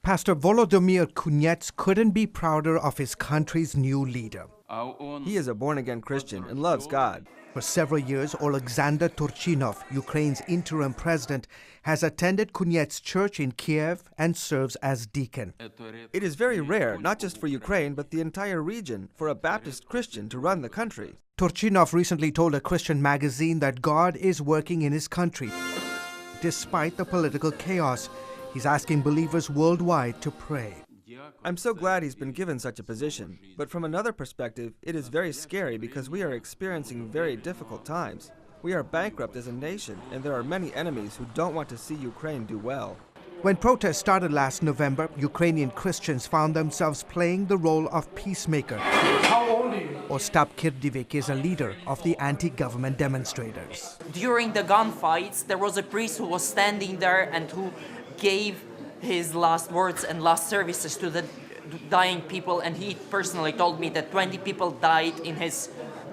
Pastor Volodymyr Kunets couldn't be prouder of his country's new leader. He is a born-again Christian and loves God. For several years, Alexander Turchinov, Ukraine's interim president, has attended Kunets' church in Kiev and serves as deacon. It is very rare, not just for Ukraine, but the entire region, for a Baptist Christian to run the country. Turchinov recently told a Christian magazine that God is working in his country. Despite the political chaos, he's asking believers worldwide to pray. I'm so glad he's been given such a position, but from another perspective, it is very scary because we are experiencing very difficult times. We are bankrupt as a nation, and there are many enemies who don't want to see Ukraine do well. When protests started last November, Ukrainian Christians found themselves playing the role of peacemaker. Ostap Kirdivik is a leader of the anti-government demonstrators. During the gunfights, there was a priest who was standing there and who gave his last words and last services to the dying people, and he personally told me that 20 people died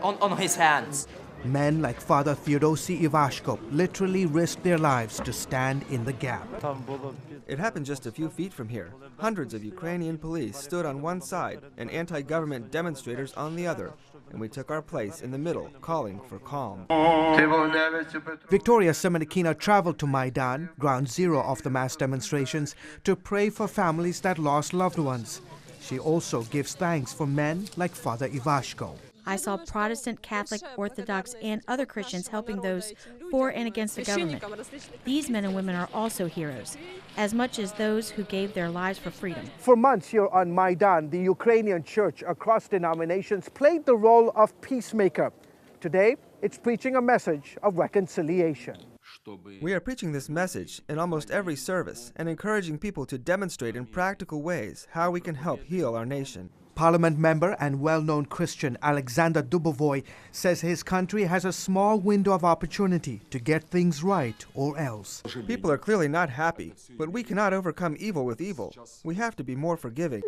on his hands. Men like Father Theodosi Ivashko literally risked their lives to stand in the gap. It happened just a few feet from here. Hundreds of Ukrainian police stood on one side and anti-government demonstrators on the other, and we took our place in the middle, calling for calm. Victoria Semenikina traveled to Maidan, ground zero of the mass demonstrations, to pray for families that lost loved ones. She also gives thanks for men like Father Ivashko. I saw Protestant, Catholic, Orthodox, and other Christians helping those for and against the government. These men and women are also heroes, as much as those who gave their lives for freedom. For months here on Maidan, the Ukrainian church across denominations played the role of peacemaker. Today, it's preaching a message of reconciliation. We are preaching this message in almost every service and encouraging people to demonstrate in practical ways how we can help heal our nation. Parliament member and well-known Christian Alexander Dubovoy says his country has a small window of opportunity to get things right or else. People are clearly not happy, but we cannot overcome evil with evil. We have to be more forgiving.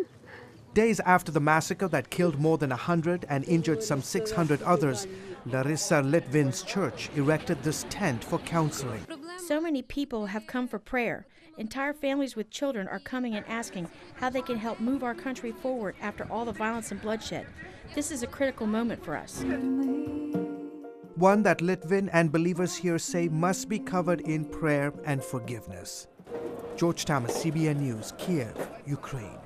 Days after the massacre that killed more than 100 and injured some 600 others, Larissa Litvin's church erected this tent for counseling. So many people have come for prayer. Entire families with children are coming and asking how they can help move our country forward after all the violence and bloodshed. This is a critical moment for us. One that Litvin and believers here say must be covered in prayer and forgiveness. George Thomas, CBN News, Kiev, Ukraine.